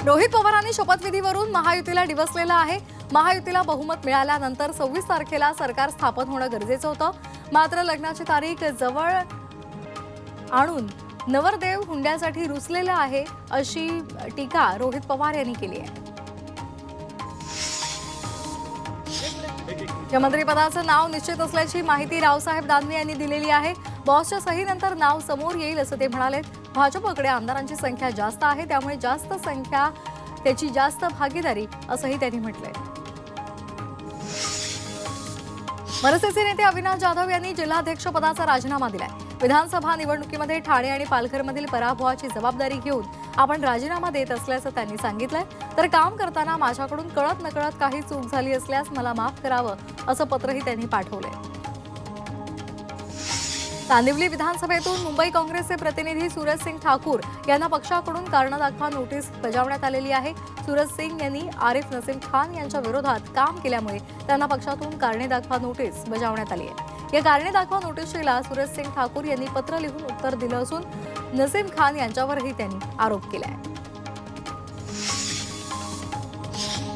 रोहित पवारांनी शपथविधीवरून महायुतीला डिवचलेलं आहे। महायुतीला बहुमत मिळाल्यानंतर 26 तारखेला सरकार स्थापन होणं गरजेचं होतं। मात्र लग्नाची तारीख जवळ आणून नवरदेव हुंड्यासाठी रुसलेला आहे अशी टीका रोहित पवार यांनी केली आहे। मुख्यमंत्रीपदाचं नाव निश्चित असल्याची माहिती रावसाहेब दानवे यांनी दिलेली आहे। बॉसच्या सहीनंतर नाव समोर येईल असं ते म्हणाले। भाजपकडे आमदारांची संख्या जास्त आहे, त्यामुळे जास्त संख्या त्याची जास्त भागीदारी असंही त्यांनी म्हटलंय। मनसेचे नेते अविनाश जाधव यांनी जिल्हाध्यक्षपदाचा राजीनामा दिलाय। विधानसभा निवडणुकीमध्ये ठाणे आणि पालघरमधील पराभवाची जबाबदारी घेऊन आपण राजीनामा देत असल्याचं त्यांनी सांगितलंय। तर काम करताना माझ्याकडून कळत नकळत काही चूक झाली असल्यास मला माफ करावं असं पत्रही त्यांनी पाठवलंय। कांदिवली विधानसभेतून मुंबई काँग्रेसचे प्रतिनिधी सूरज सिंग ठाकूर यांना पक्षाकडून कारण दाखवा नोटीस बजावण्यात आलेली आहे। सूरज सिंग यांनी आरिफ नसीम खान यांच्या विरोधात काम केल्यामुळे त्यांना पक्षातून कारणे दाखवा नोटीस बजावण्यात आली आहे। या कारणे दाखवा नोटीसला सूरज सिंग ठाकूर यांनी पत्र लिहून उत्तर दिलं असून नसीम खान यांच्यावरही त्यांनी आरोप केला आहे।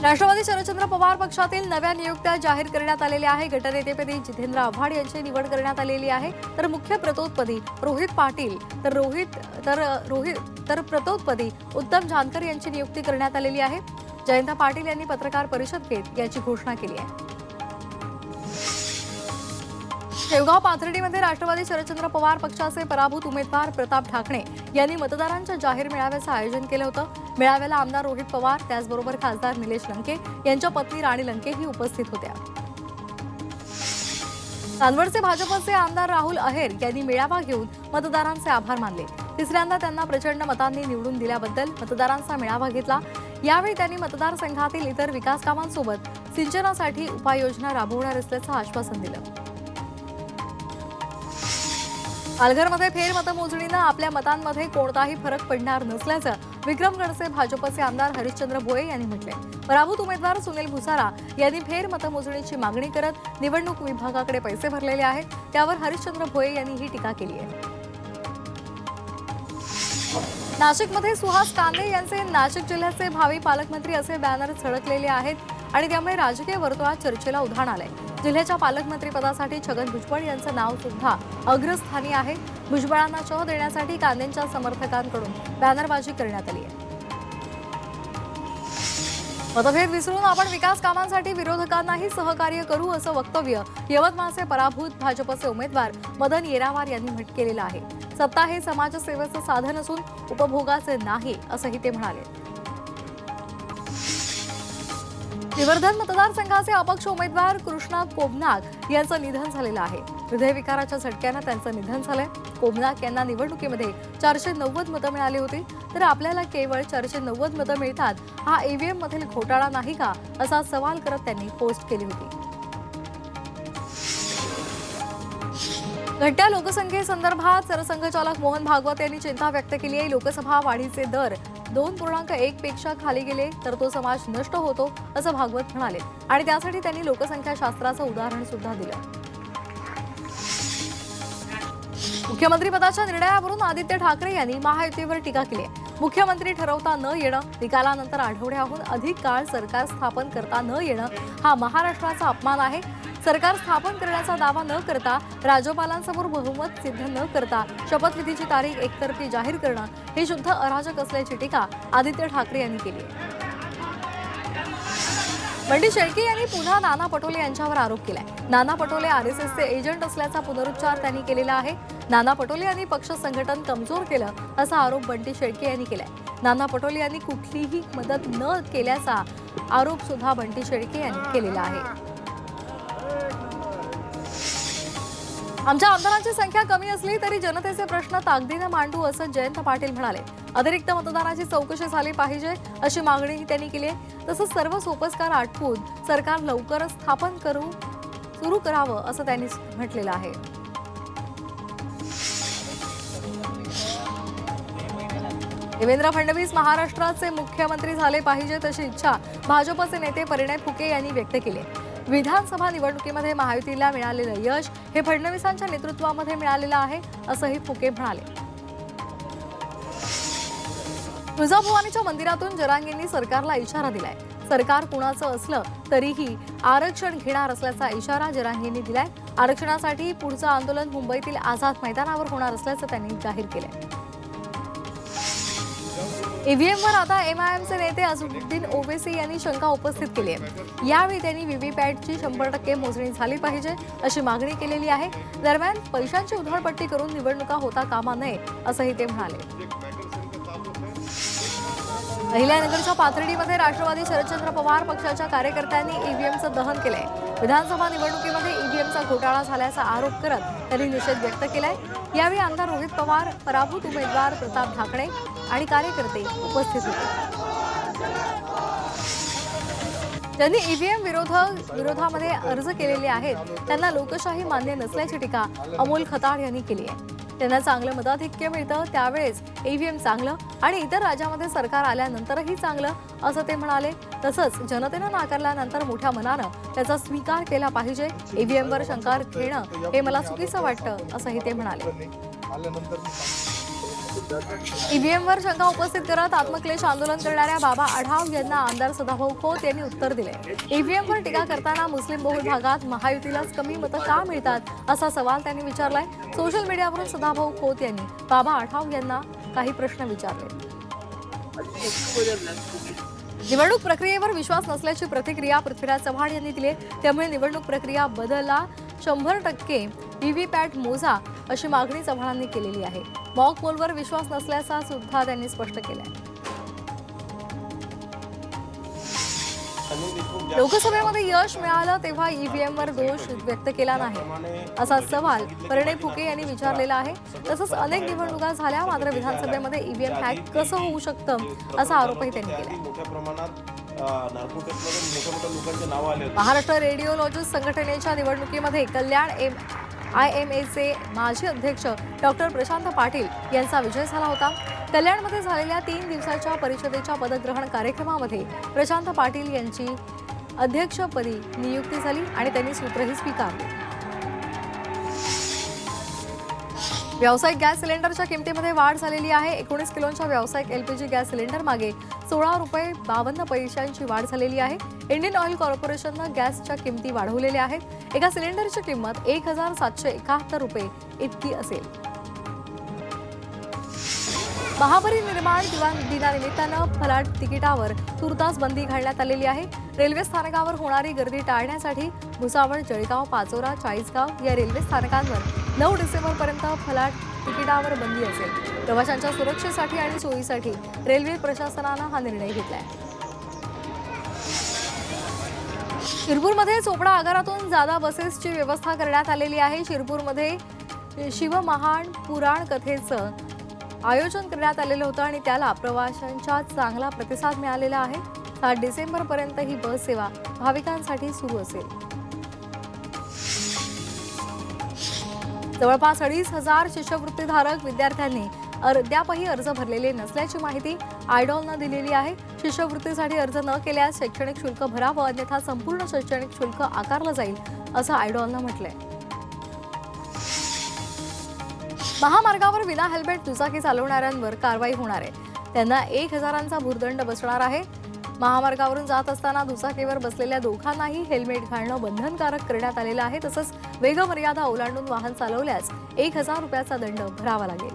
राष्ट्रवादी शरदचंद्र पवार पक्षातील नव्या नियुक्त्या जाहीर करण्यात आलेल्या आहे। गटनेतेपदी जितेंद्र आव्हाड यांची निवड करण्यात आलेली आहे। तर मुख्य प्रतोदपदी रोहित पाटील तर प्रतोदपदी उत्तम जानकर यांची नियुक्ती करण्यात आलेली आहे। जयंत पाटील यांनी पत्रकार परिषद घेत याची घोषणा केली आहे। शेवगाव पाथर्डीमध्ये राष्ट्रवादी शरदचंद्र पवार पक्षाचे पराभूत उमेदवार प्रताप ढाकणे यांनी मतदारांच्या जाहीर मेळाव्याचं आयोजन केलं होतं। मेळाव्याला आमदार रोहित पवार त्याचबरोबर खासदार निलेश लंके यांच्या पत्नी राणी लंकेही उपस्थित होत्या। चांदवडचे भाजपचे आमदार राहुल अहेर यांनी मेळावा घेऊन मतदारांचे आभार मानले। तिसऱ्यांदा त्यांना प्रचंड मतांनी निवडून दिल्याबद्दल मतदारांचा मेळावा घेतला। यावेळी त्यांनी मतदारसंघातील इतर विकास कामांसोबत सिंचनासाठी उपाययोजना राबवणार असल्याचं आश्वासन दिलं। पालघरमध्ये फेरमतमोजणीनं आपल्या मतांमध्ये कोणताही फरक पडणार नसल्याचं विक्रमगडचे भाजपचे आमदार हरिश्चंद्र भोये यांनी म्हटले। पराभूत उमेदवार सुनील भुसारा यांनी फेरमतमोजणीची मागणी करत निवडणूक विभागाकडे पैसे भरलेले आहेत, त्यावर हरिश्चंद्र भोये यांनी ही टीका केली आहे। नाशिकमध्ये सुहास कांदे यांचे नाशिक जिल्ह्याचे भावी पालकमंत्री असे बॅनर झळकलेले आहेत आणि त्यामुळे राजकीय वर्तुळात चर्चेला उधाण आलंय। जिल्ह्याच्या पालकमंत्रीपदासाठी छगन भुजबळ यांचं नाव सुद्धा अग्रस्थानी आहे। भुजबळांना शह देण्यासाठी कांदेंच्या समर्थकांकडून बॅनरबाजी करण्यात आली आहे। मतभेद विसरून आपण विकास कामांसाठी विरोधकांनाही सहकार्य करू असं वक्तव्य यवतमाळचे पराभूत भाजपचे उमेदवार मदन येरावार यांनी केलेलं आहे। सत्ता हे समाजसेवेचं साधन असून उपभोगाचे नाही असंही ते म्हणाले। श्रीवर्धन मतदारसंघाचे अपक्ष उमेदवार कृष्णा कोबनाक यांचं निधन झालेलं आहे। हृदयविकाराच्या झटक्यानं त्यांचं निधन झालंय। कोबनाक यांना निवडणुकीमध्ये 490 मतं मिळाली होती, तर आपल्याला केवळ 490 मतं मिळतात, हा ईव्हीएम मधील घोटाळा नाही का असा सवाल करत त्यांनी पोस्ट केली होती। घटत्या लोकसंख्येसंदर्भात सरसंघचालक मोहन भागवत यांनी चिंता व्यक्त केली आहे। लोकसभा वाढीचे दर 2.1 पेक्षा खाली गेले तर तो समाज नष्ट होतो असं भागवत म्हणाले आणि त्यासाठी त्यांनी लोकसंख्याशास्त्राचं उदाहरण सुद्धा दिलं। मुख्यमंत्रीपदाच्या निर्णयावरून आदित्य ठाकरे यांनी महायुतीवर टीका केली आहे। मुख्यमंत्री ठरवता न येणं, निकालानंतर आठवड्याहून अधिक काळ सरकार स्थापन करता न येणं हा महाराष्ट्राचा अपमान आहे। सरकार स्थापन करण्याचा दावा न करता, राज्यपालांसमोर बहुमत सिद्ध न करता शपथविधीची तारीख एकतर्फी जाहीर करणं हे शुद्ध अराजक असल्याची टीका आदित्य ठाकरे यांनी केली आहे। बंटी शेळके यांनी पुन्हा नाना पटोले यांच्यावर आरोप केलाय। नाना पटोले आरएसएसचे एजंट असल्याचा पुनरुच्चार त्यांनी केलेला आहे। नाना पटोले यांनी पक्ष संघटन कमजोर केलं असा आरोप बंटी शेळके यांनी केलाय। नाना पटोले यांनी कुठलीही मदत न केल्याचा आरोप सुद्धा बंटी शेळके यांनी केलेला आहे। आमच्या आमदारांची संख्या कमी असली तरी जनतेचे प्रश्न ताकदीने मांडू असं जयंत पाटील म्हणाले। अतिरिक्त मतदानाची चौकशी झाली पाहिजे अशी मागणीही त्यांनी केली आहे। तसंच सर्व सोपस्कार आटपून सरकार लवकरच स्थापन सुरू करावं असं त्यांनी म्हटलेलं आहे। देवेंद्र फडणवीस महाराष्ट्राचे मुख्यमंत्री झाले पाहिजेत अशी इच्छा भाजपचे नेते परिणय फुके यांनी व्यक्त केली आहे। विधानसभा निवडणुकीमध्ये महायुतीला मिळालेलं यश हे फडणवीसांच्या नेतृत्वामध्ये मिळालेलं आहे असंही फुके म्हणाले। तुळजाभवानीच्या मंदिरातून जरांगेंनी सरकारला इशारा दिलाय। सरकार कुणाचं असलं तरीही आरक्षण घेणार असल्याचा इशारा जरांगेंनी दिलाय। आरक्षणासाठी पुढचं आंदोलन मुंबईतील आझाद मैदानावर होणार असल्याचं त्यांनी जाहीर केलंय। ईव्हीएमवर आता एमआयएमचे नेते अझरुद्दीन ओवैसी यांनी शंका उपस्थित केली आहे। यावेळी त्यांनी व्हीव्हीपॅटची 100% मोजणी झाली पाहिजे अशी मागणी केलेली आहे। दरम्यान पैशांची उधळपट्टी करून निवडणुका होता कामा नये असंही ते म्हणाले। अहिल्यानगरच्या पाथर्डीमध्ये राष्ट्रवादी शरदचंद्र पवार पक्षाच्या कार्यकर्त्यांनी ईव्हीएमचं दहन केलंय। विधानसभा निवडणुकीमध्ये ईव्हीएमचा घोटाळा झाल्याचा आरोप करत त्यांनी निषेध व्यक्त केलाय। यावेळी आमदार रोहित पवार, पराभूत उमेदवार प्रताप ढाकणे आणि कार्यकर्ते उपस्थित होते। ज्यांनी ईव्हीएम विरोधामध्ये अर्ज केलेले आहेत त्यांना लोकशाही मान्य नसल्याची टीका अमोल खताळ यांनी केली आहे। त्यांना चांगलं मताधिक्य मिळतं त्यावेळेस ईव्हीएम चांगलं आणि इतर राज्यामध्ये सरकार आल्यानंतरही चांगलं असं ते म्हणाले। तसंच जनतेनं नाकारल्यानंतर मोठ्या मनानं त्याचा स्वीकार केला पाहिजे। ईव्हीएमवर शंका घेणं हे मला चुकीचं वाटतं असंही ते म्हणाले। ईव्हीएमवर शंका उपस्थित करत आत्मक्लेश आंदोलन करणाऱ्या बाबा आढाव यांना आमदार सदाभाऊ खोत यांनी उत्तर दिले। ईव्हीएमवर टीका करताना मुस्लिम बहुल भागात महायुतीलाच कमी मतं का मिळतात असा सवाल त्यांनी विचारलाय। सोशल मीडियावरून सदाभाऊ खोत यांनी बाबा आढाव यांना काही प्रश्न विचारले। निवडणूक प्रक्रियेवर विश्वास नसल्याची प्रतिक्रिया पृथ्वीराज चव्हाण यांनी दिली। त्यामुळे निवडणूक प्रक्रिया बदलला 100% व्हीव्हीपॅट मोजा अशी मागणी चव्हाणांनी केलेली आहे। मॉक पोलवर विश्वास नसल्याचा सुद्धा त्यांनी स्पष्ट केलाय। लोकसभेमध्ये यश मिळालं तेव्हा ईव्हीएमवर दोष व्यक्त केला नाही असा सवाल परिणय फुके यांनी विचारलेला आहे। तसंच अनेक निवडणुका झाल्या मात्र विधानसभेमध्ये ईव्हीएम हॅक कसं होऊ शकतं असा आरोपही त्यांनी केला। महाराष्ट्र रेडिओलॉजिस्ट संघटनेच्या निवडणुकीमध्ये कल्याण IMAचे माजी अध्यक्ष डॉक्टर प्रशांत पाटील यांचा विजय झाला होता। कल्याणमध्ये झालेल्या 3 दिवसाच्या परिषदेच्या पदग्रहण कार्यक्रमामध्ये प्रशांत पाटील यांची अध्यक्षपदी नियुक्ती झाली आणि त्यांनी सूत्रही स्वीकारले। व्यावसायिक गॅस सिलेंडरच्या किमतीमध्ये वाढ झालेली आहे। 19 किलोच्या व्यावसायिक LPG गॅस सिलेंडर मागे 16 रुपये 52 पैशांची वाढ झालेली आहे। इंडियन ऑइल कॉर्पोरेशननं गॅसच्या किमती वाढवलेल्या आहेत। एका सिलेंडरची किंमत 1771 रुपये इतकी असेल। महापरिनिर्वाण दिनानिमित्तानं फलाट तिकिटावर तुर्तास बंदी घालण्यात आलेली आहे। रेल्वे स्थानकावर होणारी गर्दी टाळण्यासाठी भुसावळ, जळगाव, पाचोरा, चाळीसगाव या रेल्वे स्थानकांवर 9 डिसेंबरपर्यंत फलाट तिकिटावर बंदी असेल। प्रवाशांच्या सुरक्षेसाठी आणि सोयीसाठी रेल्वे प्रशासनानं हा निर्णय घेतलाय। शिरपूरमध्ये चोपडा आगारातून जादा बसेसची व्यवस्था करण्यात आलेली आहे। शिरपूरमध्ये शिवमहान पुराण कथेचं आयोजन करण्यात आलेलं होतं आणि त्याला प्रवाशांचा चांगला प्रतिसाद मिळालेला आहे। 7 डिसेंबरपर्यंत ही बस सेवा भाविकांसाठी सुरू असेल। जवळपास 2,500 शिष्यवृत्तीधारक विद्यार्थ्यांनी अद्यापही अर्ज भरलेले नसल्याची माहिती आयडॉलनं दिलेली आहे। शिष्यवृत्तीसाठी अर्ज न केल्यास शैक्षणिक शुल्क भरावं अन्यथा संपूर्ण शैक्षणिक शुल्क आकारलं जाईल असं आयडॉलनं म्हटलंय। महामार्गावर विना हेल्मेट दुचाकी चालवणाऱ्यांवर कारवाई होणार आहे। त्यांना 1,000चा भुर्दंड बसणार आहे। महामार्गावरून जात असताना दुचाकीवर बसलेल्या दोघांनाही हेल्मेट घालणं बंधनकारक करण्यात आलेलं आहे। तसंच वेगमर्यादा ओलांडून वाहन चालवल्यास 1,000 रुपयाचा दंड भरावा लागेल।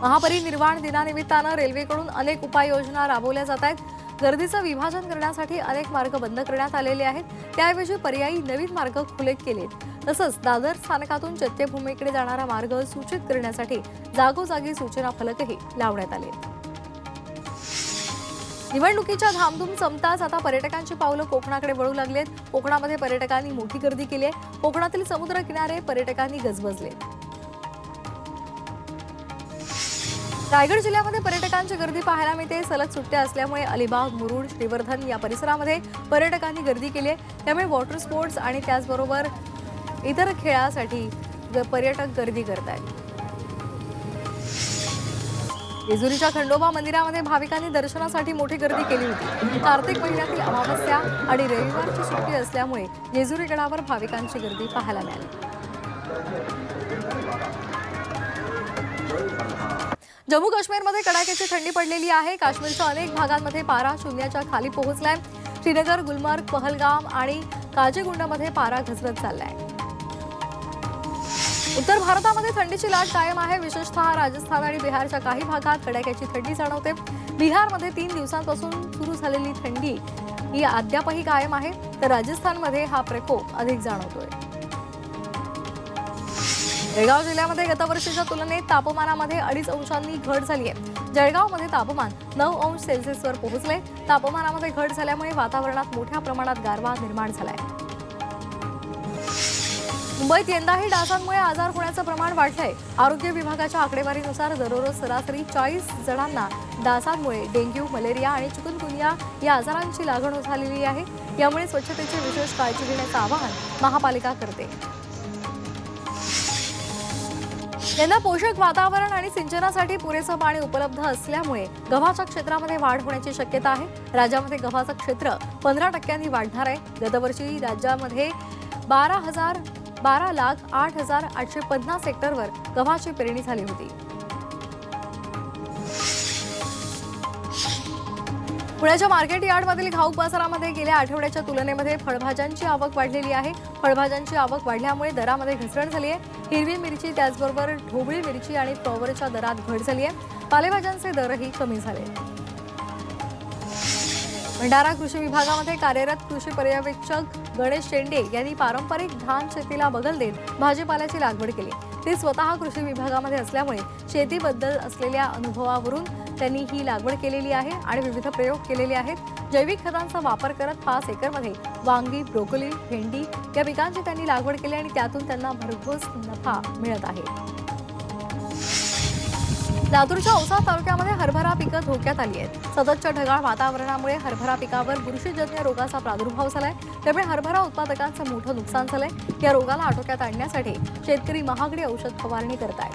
महापरिनिर्वाण दिनानिमित्तानं रेल्वेकडून अनेक उपाययोजना राबवल्या जात आहेत। गर्दीचं विभाजन करण्यासाठी अनेक मार्ग बंद करण्यात आलेले आहेत। त्याऐवजी पर्यायी नवीन मार्ग खुले केलेत। तसंच दादर स्थानकातून चैत्यभूमीकडे जाणारा मार्ग सूचित करण्यासाठी जागोजागी सूचना फलकही लावण्यात आले। निवडणुकीच्या धामधूम संपताच आता पर्यटकांची पावलं कोकणाकडे वळू लागलेत। कोकणामध्ये पर्यटकांनी मोठी गर्दी केली आहे। कोकणातील समुद्र किनारे पर्यटकांनी गजबजले। रायगड जिल्ह्यामध्ये पर्यटकांची गर्दी पाहायला मिळते। सलग सुट्ट्या असल्यामुळे अलिबाग, मुरुड, श्रीवर्धन या परिसरामध्ये पर्यटकांनी गर्दी केली आहे। त्यामुळे वॉटर स्पोर्ट्स आणि त्याचबरोबर इतर खेळासाठी पर्यटक गर्दी करत आहेत। जेजुरीच्या खंडोबा मंदिरामध्ये भाविकांनी दर्शनासाठी मोठी गर्दी केली होती। कार्तिक महिन्यातील अमावस्या आणि रविवारची सुट्टी असल्यामुळे जेजुरी गडावर भाविकांची गर्दी पाहायला मिळाली। जम्मू काश्मीरमध्ये कडाक्याची थंडी पडलेली आहे। काश्मीरच्या अनेक भागांमध्ये पारा शून्याच्या खाली पोहोचलाय। श्रीनगर, गुलमर्ग, पहलगाम आणि काजीगुंडमध्ये पारा घसरत चाललाय। उत्तर भारतामध्ये थंडीची लाट कायम आहे। विशेषतः राजस्थान आणि बिहारच्या काही भागात कडाक्याची थंडी जाणवते। बिहारमध्ये 3 दिवसांपासून सुरू झालेली थंडी ही अद्यापही कायम आहे, तर राजस्थानमध्ये हा प्रकोप अधिक जाणवतोय। जळगाव जिल्ह्यामध्ये गतवर्षीच्या तुलनेत तापमानामध्ये 2.5 अंशांनी घट झाली आहे। जळगावमध्ये तापमान 9 अंश सेल्सिअसवर पोहोचले। तापमानामध्ये घट झाल्यामुळे वातावरणात मोठ्या प्रमाणात गारवा निर्माण झालाय। मुंबईत यंदाही डासांमुळे आजार होण्याचं प्रमाण वाढलंय। आरोग्य विभागाच्या आकडेवारीनुसार दररोज सरासरी 40 जणांना डासांमुळे डेंग्यू, मलेरिया आणि चिकनगुनिया या आजारांची लागण झालेली आहे। यामुळे स्वच्छतेची विशेष काळजी घेण्याचं आवाहन महापालिका करते। यंदा पोषक वातावरण आणि सिंचनासाठी पुरेसं पाणी उपलब्ध असल्यामुळे गव्हाच्या क्षेत्रामध्ये वाढ होण्याची शक्यता आहे। राज्यामध्ये गव्हाचं क्षेत्र 15% वाढणार आहे। गतवर्षी राज्यामध्ये 12,08,850 हेक्टरवर गव्हाची पेरणी झाली होती। पुण्याच्या मार्केट यार्डमधील घाऊक बाजारामध्ये गेल्या आठवड्याच्या तुलनेमध्ये फळभाज्यांची आवक वाढलेली आहे। फळभाज्यांची आवक वाढल्यामुळे दरामध्ये घसरण झाली आहे। हिरवी मिरची, त्याचबरोबर ढोबळी मिरची आणि फ्लॉवरच्या दरात घट झाली आहे। पालेभाज्यांचे दरही कमी झाले। भंडारा कृषी विभागामध्ये कार्यरत कृषी पर्यवेक्षक गणेश शेंडे यांनी पारंपरिक धान शेतीला बगल देत भाजीपाल्याची लागवड केली। ते स्वतः कृषी विभागामध्ये असल्यामुळे शेतीबद्दल असलेल्या अनुभवावरून त्यांनी ही लागवड केलेली आहे आणि विविध प्रयोग केलेले आहेत। जैविक खतांचा वापर करत 5 एकरमध्ये वांगी, ब्रोकोली, भेंडी या पिकांची त्यांनी लागवड केली आणि त्यातून त्यांना भरघोस नफा मिळत आहे। लातूरच्या औसा तालुक्यामध्ये हरभरा पिकं धोक्यात आली आहेत। सततच्या ढगाळ वातावरणामुळे हरभरा पिकावर बुरशीजन्य रोगाचा प्रादुर्भाव झालाय। त्यामुळे हरभरा उत्पादकांचं मोठं नुकसान झालंय। या रोगाला आटोक्यात आणण्यासाठी शेतकरी महागडी औषध फवारणी करतायत।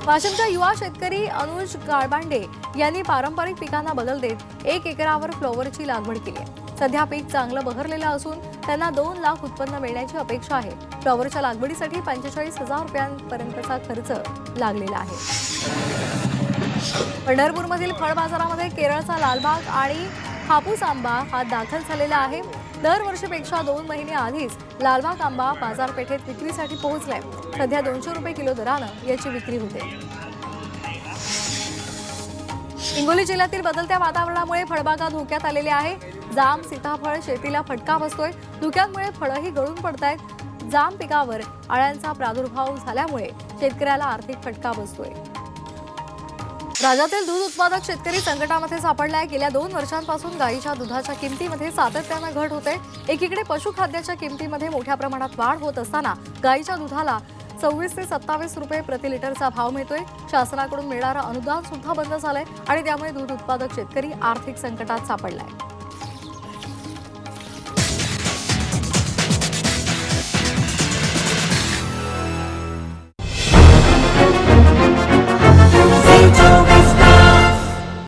वाशिमच्या युवा शेतकरी अनुज गाळबांडे यांनी पारंपरिक पिकांना बदल देत 1 एकरावर फ्लॉवरची लागवड केली आहे। सध्या पीक चांगलं बहरलेलं असून त्यांना 2 लाख उत्पन्न मिळण्याची अपेक्षा आहे। फ्लॉवरच्या लागवडीसाठी 45,000 रुपयांपर्यंतचा खर्च लागलेला आहे। पंढरपूरमधील फळ बाजारामध्ये केरळचा लालबाग आणि हापूस आंबा हा दाखल झालेला आहे। दरवर्षीपेक्षा 2 महिने आधीच लालबाग आंबा बाजारपेठेत विक्रीसाठी पोहोचलाय। सध्या 200 रुपये किलो दरानं याची विक्री होते। हिंगोली जिल्ह्यातील बदलत्या वातावरणामुळे फळबागा धोक्यात आलेले आहे। जाम, सीताफळ शेतीला फटका बसतोय। धुक्यांमुळे फळही गळून पडतायत। जाम पिकावर अळ्यांचा प्रादुर्भाव झाल्यामुळे शेतकऱ्याला आर्थिक फटका बसतोय। राज्यातील दूध उत्पादक शेतकरी संकटामध्ये सापडलाय। गेल्या 2 वर्षांपासून गाईच्या दुधाच्या किमतीमध्ये सातत्यानं घट होते। एकीकडे पशुखाद्याच्या किमतीमध्ये मोठ्या प्रमाणात वाढ होत असताना गाईच्या दुधाला 26 ते 27 रुपये प्रति लिटरचा भाव मिळतोय। शासनाकडून मिळणारं अनुदान सुद्धा बंद झालंय आणि त्यामुळे दूध उत्पादक शेतकरी आर्थिक संकटात सापडलाय।